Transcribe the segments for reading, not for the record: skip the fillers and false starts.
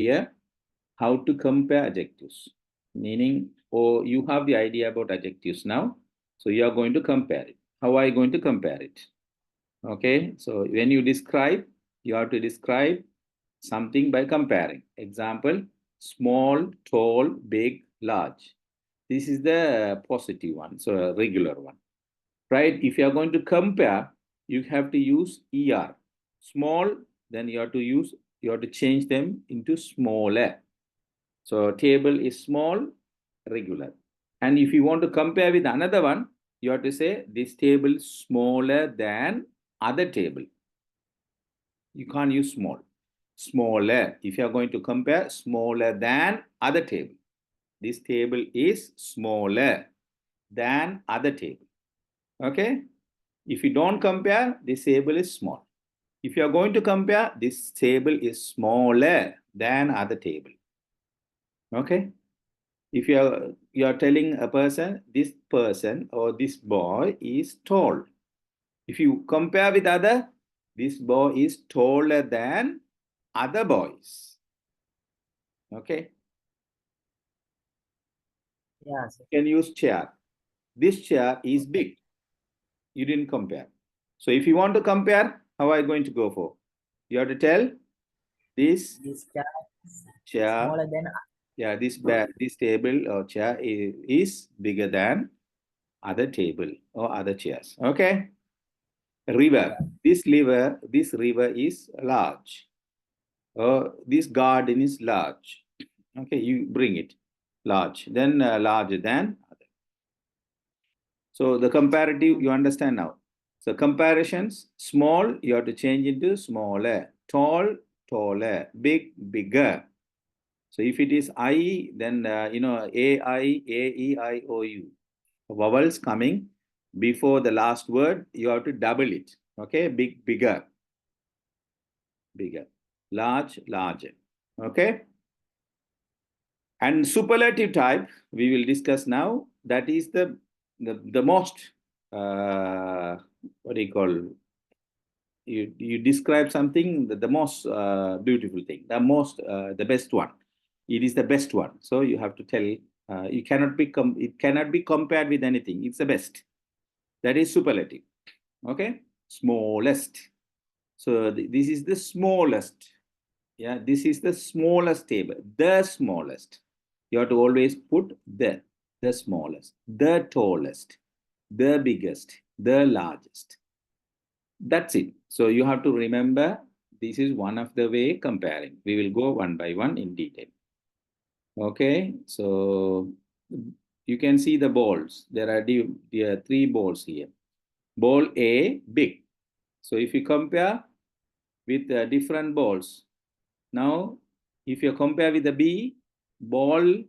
Here, how to compare adjectives. Meaning, or you have the idea about adjectives now. So you are going to compare it. How are you going to compare it? Okay, so when you describe, you have to describe something by comparing. Example, small, tall, big, large. This is the positive one, so a regular one, right? If you are going to compare, you have to use ER. Small, then you have to change them into smaller. So table is small, regular. And if you want to compare with another one, you have to say this table is smaller than other table. You can't use small. Smaller. If you are going to compare, smaller than other table. This table is smaller than other table. Okay? If you don't compare, this table is small. If you are going to compare, this table is smaller than other table. Okay? If you are telling a person, this person or this boy is tall. If you compare with other, this boy is taller than other boys. Okay? Yes. You can use chair. This chair is big. You didn't compare. So if you want to compare, how are you going to go for? You have to tell this This chair is chair, smaller than yeah, this table or chair is bigger than other table or other chairs. Okay? River. This river is large. This garden is large. Okay, you bring it large, then larger than other. So the comparative, you understand now. So comparisons, small, you have to change into smaller, tall, taller, big, bigger. So if it is I, then A, I, A, E, I, O, U. Vowels coming before the last word, you have to double it. Okay, big, bigger, bigger, large, larger. Okay. And superlative type, we will discuss now. That is the most, what do you call, you describe something, the most beautiful thing, the best one. It is the best one. So you have to tell, it cannot be compared with anything. It's the best. That is superlative. Okay? Smallest. So this is the smallest. Yeah, this is the smallest table, the smallest. You have to always put the smallest, the tallest, the biggest, the largest. That's it. So you have to remember this is one of the way comparing. We will go one by one in detail. Okay, so you can see the balls. There are three balls here. Ball A, big. So if you compare with different balls, now if you compare with the B, ball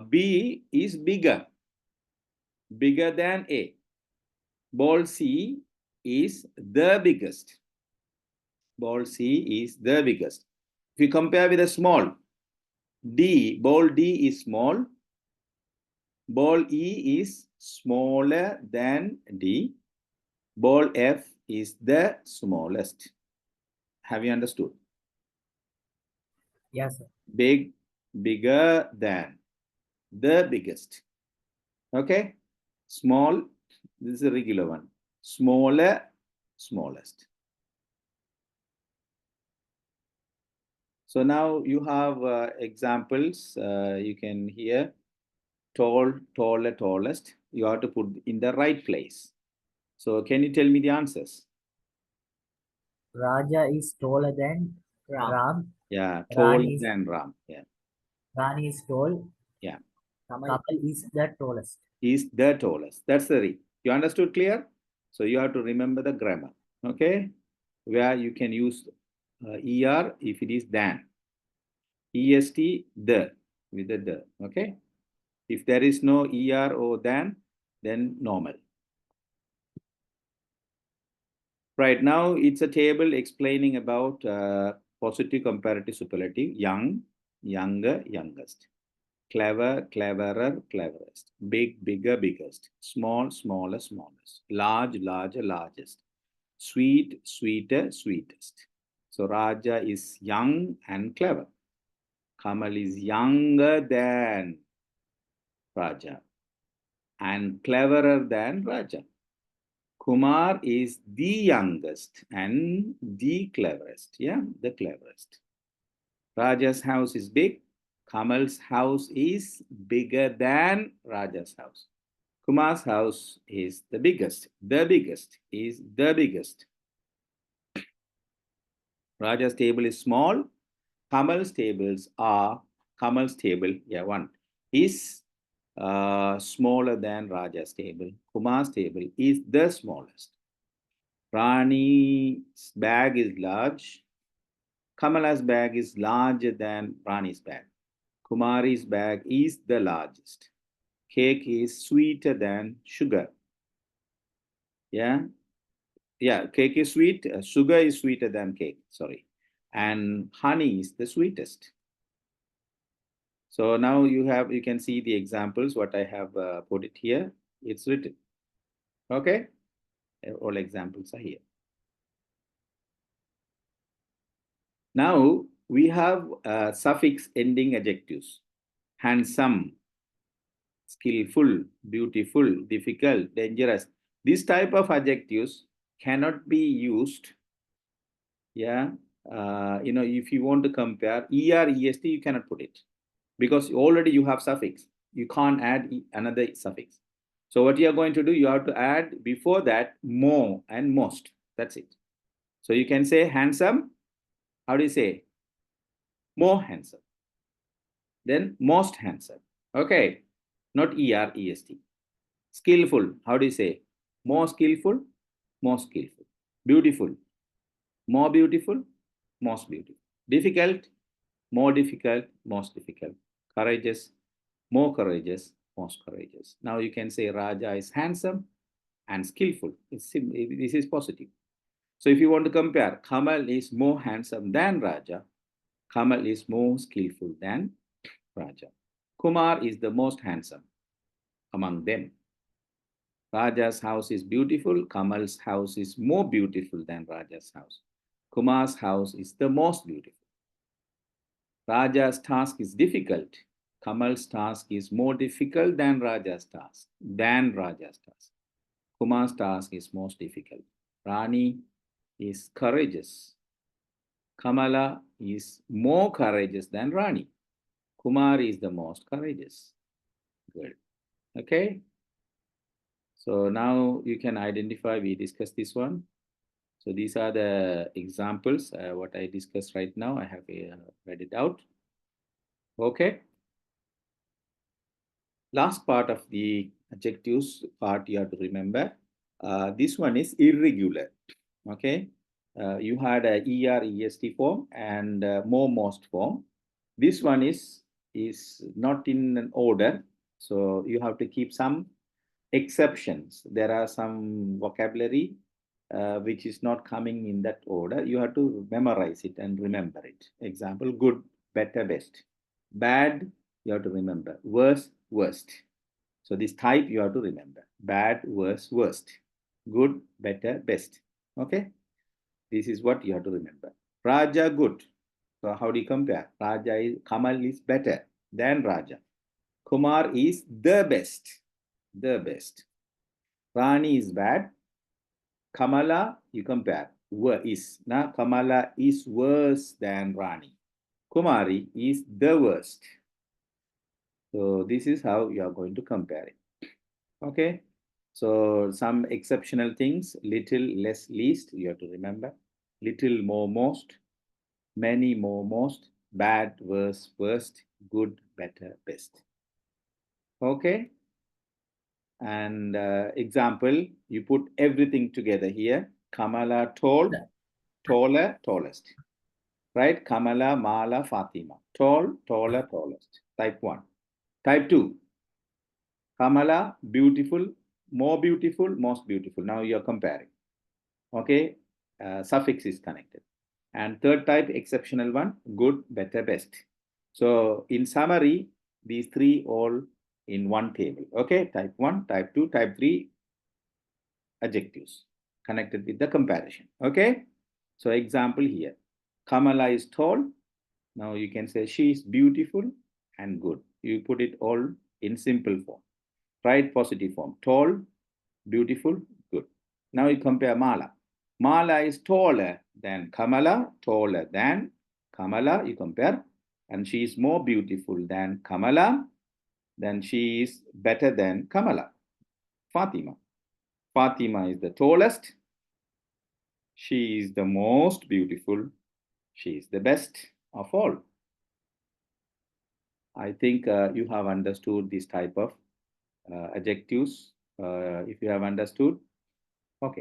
B is bigger than A. Ball C is the biggest. Ball C is the biggest. If you compare with a small, ball D is small. Ball E is smaller than D. Ball F is the smallest. Have you understood? yes, sir. Big, bigger than, the biggest. Okay? Small, this is a regular one. Smaller, smallest. So now you have examples. You can hear tall, taller, tallest. You have to put in the right place. So can you tell me the answers? Raja is taller than Ram. Yeah, taller Rani is than Ram. Yeah, Rani is tall. yeah. Kamal is the tallest. Is the tallest. That's the read. You understood clear? So you have to remember the grammar. Okay, where you can use er if it is than. Est the with the. Okay. If there is no er or than, then normal. Right now, it's a table explaining about positive, comparative, superlative, young, younger, youngest, clever, cleverer, cleverest, big, bigger, biggest, small, smaller, smallest, large, larger, largest, sweet, sweeter, sweetest. So Raja is young and clever. Kamal is younger than Raja and cleverer than Raja. Kumar is the youngest and the cleverest. Yeah, the cleverest. Raja's house is big. Kamal's house is bigger than Raja's house. Kumar's house is the biggest. The biggest is the biggest. Raja's table is small. Kamal's table, yeah, one, is smaller than Raja's table. Kumar's table is the smallest. Rani's bag is large. Kamala's bag is larger than Rani's bag. Kumari's bag is the largest. Cake is sweeter than sugar. Yeah, yeah, cake is sweet. Sugar is sweeter than cake, sorry. And honey is the sweetest. So now you can see the examples, what I have put it here. It's written. Okay, all examples are here. Now we have suffix ending adjectives. Handsome, skillful, beautiful, difficult, dangerous. This type of adjectives cannot be used. Yeah, if you want to compare er, est, you cannot put it because already you have suffix. You can't add another suffix. So what you are going to do, you have to add before that more and most. That's it. So you can say handsome. How do you say? More handsome. Then most handsome. Okay. Not er, est. Skillful. How do you say? More skillful. More skillful. Beautiful. More beautiful. Most beautiful. Difficult. More difficult. Most difficult. Courageous. More courageous. Most courageous. Now you can say Raja is handsome and skillful. This is positive. So if you want to compare, Kamal is more handsome than Raja. Kamal is more skillful than Raja. Kumar is the most handsome among them. Raja's house is beautiful. Kamal's house is more beautiful than Raja's house. Kumar's house is the most beautiful. Raja's task is difficult. Kamal's task is more difficult than Raja's task. Kumar's task is most difficult. Rani is courageous. Kamala is more courageous than Rani. Kumar is the most courageous. Good. Okay. So now you can identify, we discussed this one. So these are the examples, what I discussed right now. I have read it out. Okay. Last part of the adjectives part you have to remember. This one is irregular. Okay. You had a er, est form and more, most form. This one is not in an order. So you have to keep some exceptions. There are some vocabulary which is not coming in that order. You have to memorize it and remember it. Example, good, better, best. Bad, you have to remember. Worse, worst. So this type you have to remember. Bad, worse, worst. Good, better, best. Okay. This is what you have to remember. Raja, good. So how do you compare? Kamal is better than Raja. Kumar is the best. The best. Rani is bad. Kamala, you compare. Is. Now, Kamala is worse than Rani. Kumari is the worst. So this is how you are going to compare it. Okay. So some exceptional things, little, less, least, you have to remember. Little, more, most. Many, more, most. Bad, worse, worst. Good, better, best. Okay. And example, you put everything together here. Kamala, tall, taller, tallest. Right? Kamala, Mala, Fatima. Tall, taller, tallest. Type 1. Type 2. Kamala, beautiful, more beautiful, most beautiful. Now you're comparing. Okay? Suffix is connected. And third type, exceptional one, good, better, best. So in summary, these three all in one table. Okay? Type 1, type 2, type 3 adjectives connected with the comparison. Okay? So example here. Kamala is tall. Now you can say she is beautiful and good. You put it all in simple form. Right positive form. Tall, beautiful, good. Now you compare Mala. Mala is taller than Kamala, taller than Kamala, you compare, and she is more beautiful than Kamala, then she is better than Kamala. Fatima. Fatima is the tallest, she is the most beautiful, she is the best of all. I think you have understood this type of adjectives. If you have understood,